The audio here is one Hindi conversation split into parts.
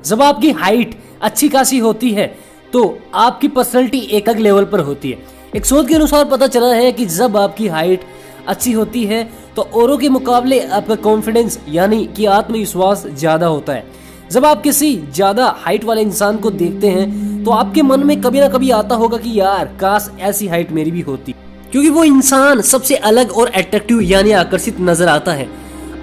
जब आपकी हाइट अच्छी खासी होती है तो आपकी पर्सनैलिटी एक अलग लेवल पर होती है। एक शोध के अनुसार पता चला है कि जब आपकी हाइट अच्छी होती है तो औरों के मुकाबले आपका कॉन्फिडेंस यानी कि आत्मविश्वास ज्यादा होता है। जब आप किसी ज्यादा हाइट वाले इंसान को देखते हैं तो आपके मन में कभी ना कभी आता होगा कि यार काश ऐसी हाइट मेरी भी होती, क्योंकि वो इंसान सबसे अलग और अट्रैक्टिव यानी आकर्षित नजर आता है।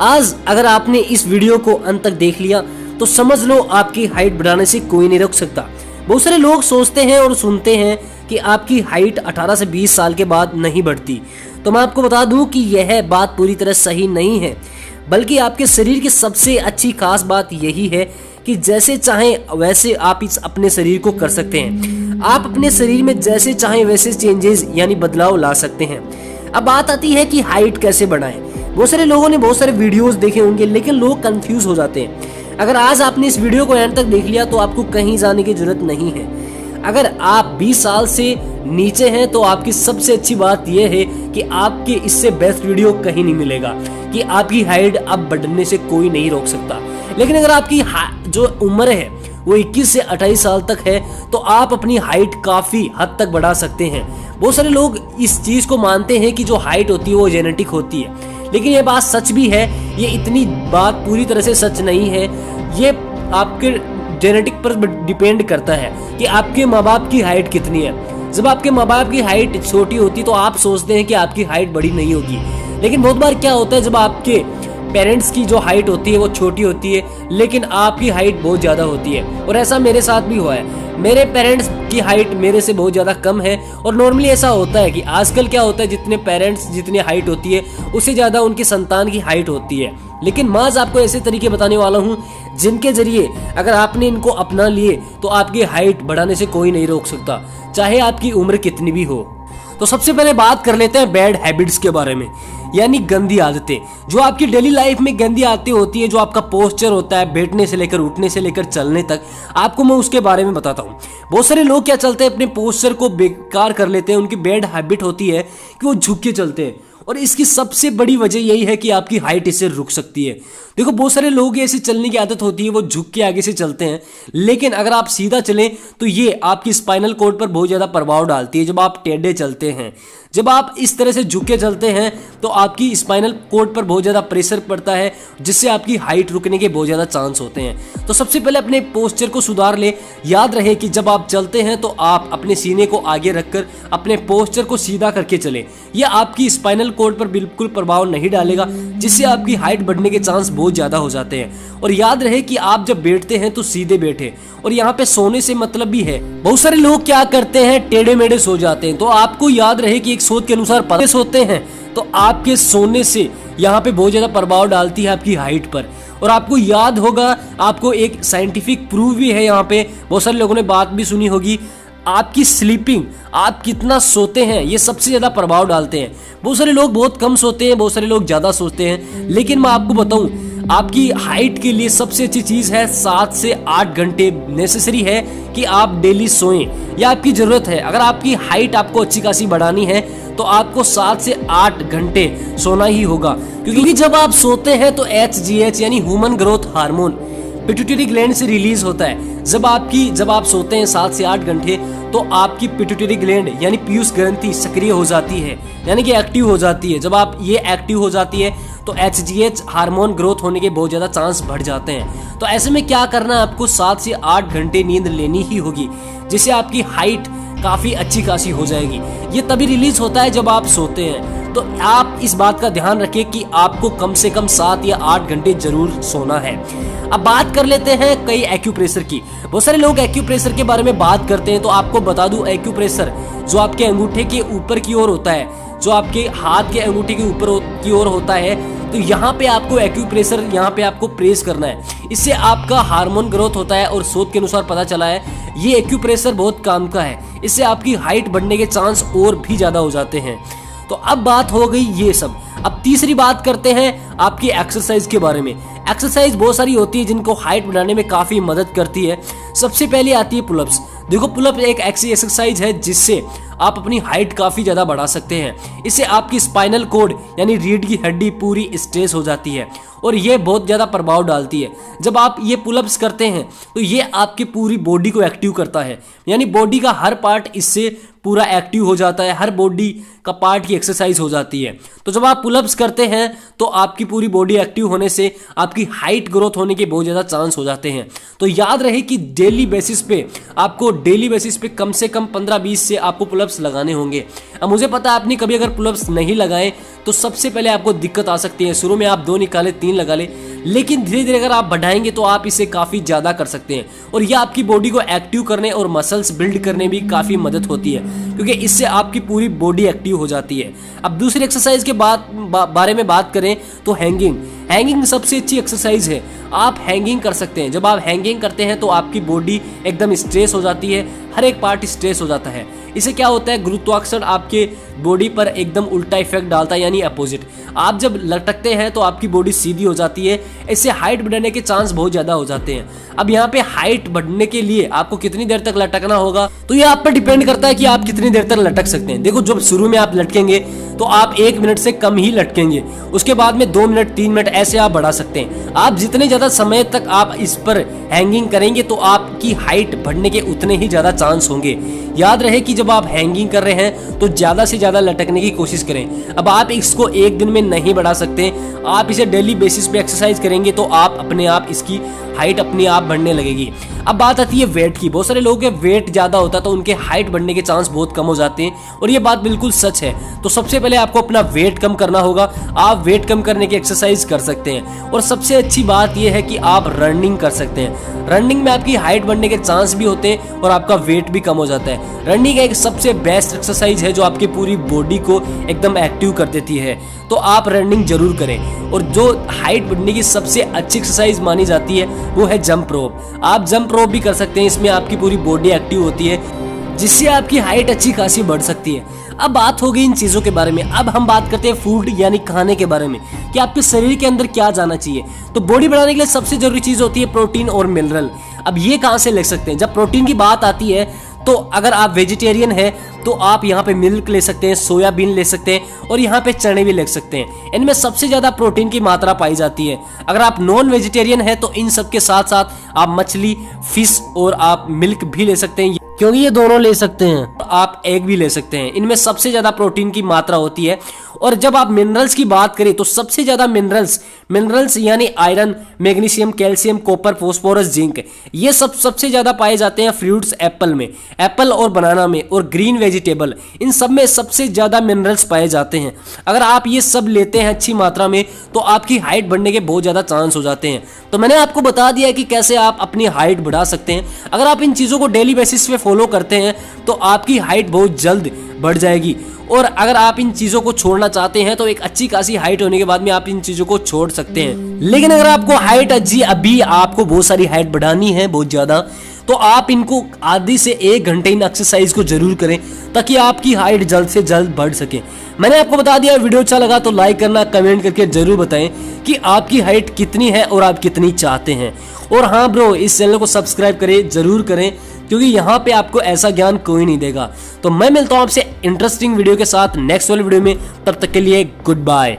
आज अगर आपने इस वीडियो को अंत तक देख लिया तो समझ लो आपकी हाइट बढ़ाने से कोई नहीं रोक सकता। बहुत सारे लोग सोचते हैं और सुनते हैं कि आपकी हाइट 18 से 20 साल के बाद नहीं बढ़ती, तो मैं आपको बता दूं कि यह बात पूरी तरह सही नहीं है, बल्कि आपके शरीर की सबसे अच्छी खास बात यही है कि जैसे चाहें वैसे आप इस अपने शरीर को कर सकते हैं। आप अपने शरीर में जैसे चाहें वैसे चेंजेस यानी बदलाव ला सकते हैं। अब बात आती है कि हाइट कैसे बढ़ाएं। बहुत सारे लोगों ने बहुत सारे वीडियोस देखे होंगे, लेकिन लोग कंफ्यूज हो जाते हैं। अगर आज आपने इस वीडियो को एंड तक देख लिया तो आपको कहीं जाने की जरूरत नहीं है। अगर आप 20 साल से नीचे हैं तो आपकी सबसे अच्छी बात यह है कि आपके इससे बेस्ट वीडियो कहीं नहीं मिलेगा कि आपकी हाइट अब बढ़ने से कोई नहीं रोक सकता। लेकिन अगर आपकी जो उम्र है वो 21 से 28 साल तक है तो आप अपनी हाइट काफी हद तक बढ़ा सकते हैं। बहुत सारे लोग इस चीज को मानते हैं कि जो हाइट होती है वो जेनेटिक होती है, लेकिन ये बात सच भी है। ये इतनी बात पूरी तरह से सच नहीं है। ये आपके जेनेटिक पर डिपेंड करता है कि आपके माँ बाप की हाइट कितनी है। जब आपके माँ बाप की हाइट छोटी होती तो आप सोचते हैं कि आपकी हाइट बड़ी नहीं होगी, लेकिन बहुत बार क्या होता है जब आपके पेरेंट्स की जो हाइट होती है वो छोटी होती है लेकिन आपकी हाइट बहुत ज्यादा होती है। और ऐसा मेरे साथ भी हुआ है। मेरे पेरेंट्स की हाइट मेरे से बहुत ज्यादा कम है और नॉर्मली ऐसा होता है कि आजकल क्या होता है जितने पेरेंट्स जितनी हाइट होती है उससे ज्यादा उनकी संतान की हाइट होती है। लेकिन मैं आज आपको ऐसे तरीके बताने वाला हूँ जिनके जरिए अगर आपने इनको अपना लिए तो आपकी हाइट बढ़ाने से कोई नहीं रोक सकता, चाहे आपकी उम्र कितनी भी हो। तो सबसे पहले बात कर लेते हैं बैड हैबिट्स के बारे में, यानी गंदी आदतें। जो आपकी डेली लाइफ में गंदी आदतें होती है, जो आपका पोस्चर होता है बैठने से लेकर उठने से लेकर चलने तक, आपको मैं उसके बारे में बताता हूँ। बहुत सारे लोग क्या चलते हैं अपने पोस्चर को बेकार कर लेते हैं। उनकी बैड हैबिट होती है कि वो झुक के चलते हैं और इसकी सबसे बड़ी वजह यही है कि आपकी हाइट इससे रुक सकती है। देखो बहुत सारे लोग ऐसे चलने की आदत होती है वो झुक के आगे से चलते हैं, लेकिन अगर आप सीधा चलें तो ये आपकी स्पाइनल कॉर्ड पर बहुत ज़्यादा प्रभाव डालती है। जब आप टेढ़े चलते हैं, जब आप इस तरह से झुक के चलते हैं तो आपकी स्पाइनल कॉर्ड पर बहुत ज़्यादा प्रेशर पड़ता है जिससे आपकी हाइट रुकने के बहुत ज़्यादा चांस होते हैं। तो सबसे पहले अपने पोस्चर को सुधार ले। याद रहे कि जब आप चलते हैं तो आप अपने सीने को आगे रखकर अपने पोस्चर को सीधा करके चलें। यह आपकी स्पाइनल कॉर्ड पर बिल्कुल प्रभाव नहीं डालेगा, जिससे आपकी हाइट बढ़ने के चांस बहुत ज्यादा हो जाते हैं। और याद रहे कि आप जब बैठते हैं तो सीधे बैठे, और यहाँ पे सोने से मतलब भी है। बहुत सारे लोग क्या करते हैं टेढ़े मेढ़े सो जाते हैं। तो आपको याद रहे कि एक शोध के अनुसार पतले सोते हैं तो आपके सोने से यहाँ पे बहुत ज्यादा प्रभाव डालती है आपकी हाइट पर। और आपको याद होगा, आपको एक साइंटिफिक प्रूफ भी है, यहाँ पे बहुत सारे लोगों ने बात भी सुनी होगी, आपकी स्लीपिंग, आप कितना सोते हैं ये सबसे ज्यादा प्रभाव डालते हैं। बहुत सारे लोग बहुत कम सोते हैं, बहुत सारे लोग ज्यादा सोते हैं, लेकिन मैं आपको बताऊं आपकी हाइट के लिए सबसे अच्छी चीज है 7 से 8 घंटे नेसेसरी है कि आप डेली सोएं। यह आपकी जरूरत है। अगर आपकी हाइट आपको अच्छी खासी बढ़ानी है तो आपको 7 से 8 घंटे सोना ही होगा, क्योंकि जब आप सोते हैं तो HGH यानी human growth hormone pituitary gland से रिलीज होता है। जब आप सोते हैं 7 से 8 घंटे तो आपकी पिट्यूटरी ग्लैंड यानी पीयूष ग्रंथि सक्रिय हो जाती है, यानी कि एक्टिव हो जाती है। जब आप ये एक्टिव हो जाती है तो HGH हार्मोन ग्रोथ होने के बहुत ज्यादा चांस बढ़ जाते हैं। तो ऐसे में क्या करना है, आपको 7 से 8 घंटे नींद लेनी ही होगी, जिससे आपकी हाइट काफी अच्छी खासी हो जाएगी। ये तभी रिलीज होता है जब आप सोते हैं। तो आप इस बात का ध्यान रखें कि आपको कम से कम 7 या 8 घंटे जरूर सोना है। अब बात कर लेते हैं कई एक्यूप्रेशर की। बहुत सारे लोग एक्यूप्रेशर के बारे में बात करते हैं, तो आपको बता दूं एक्यूप्रेशर जो आपके अंगूठे के ऊपर की ओर होता है, जो आपके हाथ के अंगूठे के ऊपर की ओर होता है, तो यहाँ पे आपको एक्यूप्रेशर यहाँ पे आपको प्रेस करना है। इससे आपका हार्मोन ग्रोथ होता है और शोध के अनुसार पता चला है ये एक्यूप्रेशर बहुत काम का है। इससे आपकी हाइट बढ़ने के चांस और भी ज्यादा हो जाते हैं। तो अब बात हो गई ये सब। अब तीसरी बात करते हैं आपकी एक्सरसाइज के बारे में। एक्सरसाइज बहुत सारी होती है जिनको हाइट बढ़ाने में काफी मदद करती है। सबसे पहले आती है पुलअप्स। देखो पुलअप एक ऐसी एक्सरसाइज है जिससे आप अपनी हाइट काफी ज्यादा बढ़ा सकते हैं। इससे आपकी स्पाइनल कॉर्ड यानी रीढ़ की हड्डी पूरी स्ट्रेच हो जाती है और ये बहुत ज़्यादा प्रभाव डालती है। जब आप ये पुलअप्स करते हैं तो ये आपकी पूरी बॉडी को एक्टिव करता है, यानी बॉडी का हर पार्ट इससे पूरा एक्टिव हो जाता है, हर बॉडी का पार्ट की एक्सरसाइज हो जाती है। तो जब आप पुलअप्स करते हैं तो आपकी पूरी बॉडी एक्टिव होने से आपकी हाइट ग्रोथ होने के बहुत ज़्यादा चांस हो जाते हैं। तो याद रहे कि डेली बेसिस पे कम से कम 15-20 से आपको पुलअप्स लगाने होंगे। अब मुझे पता है आपने कभी अगर पुलअप्स नहीं लगाए तो सबसे पहले आपको दिक्कत आ सकती है। शुरू में आप 2 निकाले, 3 लगा ले, लेकिन धीरे धीरे अगर आप बढ़ाएंगे तो आप इसे काफ़ी ज़्यादा कर सकते हैं और यह आपकी बॉडी को एक्टिव करने और मसल्स बिल्ड करने में भी काफ़ी मदद होती है, क्योंकि इससे आपकी पूरी बॉडी एक्टिव हो जाती है। अब दूसरी एक्सरसाइज के बारे में बात करें तो हैंगिंग सबसे अच्छी एक्सरसाइज है। आप हैंगिंग कर सकते हैं। जब आप हैंगिंग करते हैं तो आपकी बॉडी एकदम स्ट्रेस हो जाती है, हर एक पार्ट स्ट्रेस हो जाता है। इससे क्या होता है, गुरुत्वाकर्षण आपके बॉडी पर एकदम उल्टा इफेक्ट डालता है, यानी अपोजिट। आप जब लटकते हैं तो आपकी बॉडी सीधी हो जाती है, इससे हाइट बढ़ने के चांस बहुत ज़्यादा हो जाते हैं। अब यहाँ पे हाइट बढ़ने के लिए आपको कितनी देर तक लटकना होगा तो ये आप पर डिपेंड करता है कि आप कितनी देर तक लटक सकते हैं। देखो, जब शुरू में आप लटकेंगे तो आप 1 मिनट से कम ही लटकेंगे, उसके बाद में 2 मिनट 3 मिनट ऐसे आप बढ़ा सकते हैं। आप जितने ज़्यादा समय तक आप इस पर हैंगिंग करेंगे तो आपकी हाइट बढ़ने के उतने ही ज़्यादा चांस होंगे। याद रहे कि जब आप हैंगिंग कर रहे हैं तो ज़्यादा से ज़्यादा लटकने की कोशिश करें। अब आप इसको 1 दिन में नहीं बढ़ा सकते, आप इसे डेली बेसिस पे एक्सरसाइज करेंगे तो आप अपने आप इसकी हाइट अपने आप बढ़ने लगेगी। अब बात आती है वेट की। बहुत सारे लोगों के वेट ज़्यादा होता है तो उनके हाइट बढ़ने के चांस बहुत कम हो जाते हैं और ये बात बिल्कुल सच है। तो सबसे पहले आपको अपना वेट कम करना होगा। आप वेट कम करने की एक्सरसाइज कर सकते हैं और सबसे अच्छी बात यह है कि आप रनिंग कर सकते हैं। रनिंग में आपकी हाइट बढ़ने के चांस भी होते हैं और आपका वेट भी कम हो जाता है। रनिंग एक सबसे बेस्ट एक्सरसाइज है जो आपकी पूरी बॉडी को एकदम एक्टिव कर देती है, तो आप रनिंग जरूर करें। और जो हाइट बढ़ने की सबसे अच्छी एक्सरसाइज मानी जाती है वो है जंप रोप। आप जंप रोप भी कर सकते हैं, इसमें आपकी पूरी बॉडी एक्टिव होती है जिससे आपकी हाइट अच्छी खासी बढ़ सकती है। अब बात हो गई इन चीज़ों के बारे में। अब हम बात करते हैं फूड यानी खाने के बारे में कि आपके शरीर के अंदर क्या जाना चाहिए। तो बॉडी बढ़ाने के लिए सबसे जरूरी चीज़ होती है प्रोटीन और मिनरल। अब ये कहाँ से ले सकते हैं? जब प्रोटीन की बात आती है तो अगर आप वेजिटेरियन हैं तो आप यहाँ पे मिल्क ले सकते हैं, सोयाबीन ले सकते हैं और यहाँ पे चने भी ले सकते हैं। इनमें सबसे ज़्यादा प्रोटीन की मात्रा पाई जाती है। अगर आप नॉन वेजिटेरियन हैं तो इन सब के साथ साथ आप मछली, फिश और आप मिल्क भी ले सकते हैं, क्योंकि ये दोनों ले सकते हैं। आप एग भी ले सकते हैं, इनमें सबसे ज़्यादा प्रोटीन की मात्रा होती है। और जब आप मिनरल्स की बात करें तो सबसे ज़्यादा मिनरल्स यानी iron, magnesium, calcium, copper, phosphorus, zinc, ये सबसे ज़्यादा पाए जाते हैं फ्रूट्स, एप्पल और बनाना में, और ग्रीन वेजिटेबल, इन सब में सबसे ज़्यादा मिनरल्स पाए जाते हैं। अगर आप ये सब लेते हैं अच्छी मात्रा में तो आपकी हाइट बढ़ने के बहुत ज़्यादा चांस हो जाते हैं। तो मैंने आपको बता दिया कि कैसे आप अपनी हाइट बढ़ा सकते हैं। अगर आप इन चीज़ों को डेली बेसिस पे फॉलो करते हैं तो आपकी हाइट बहुत जल्द बढ़ जाएगी। और अगर आप इन चीज़ों को छोड़ना चाहते हैं तो एक अच्छी खासी हाइट होने के बाद में आप इन चीज़ों को छोड़ सकते हैं। लेकिन अगर आपको हाइट अभी आपको बहुत सारी हाइट बढ़ानी है, बहुत ज़्यादा, तो आप इनको आधे से 1 घंटे इन एक्सरसाइज को जरूर करें ताकि आपकी हाइट जल्द से जल्द बढ़ सके। मैंने आपको बता दिया, वीडियो अच्छा लगा तो लाइक करना, कमेंट करके जरूर बताएं कि आपकी हाइट कितनी है और आप कितनी चाहते हैं। और हाँ ब्रो, इस चैनल को सब्सक्राइब करें, जरूर करें, क्योंकि यहाँ पे आपको ऐसा ज्ञान कोई नहीं देगा। तो मैं मिलता हूँ आपसे इंटरेस्टिंग वीडियो के साथ नेक्स्ट वाले वीडियो में। तब तक के लिए गुड बाय।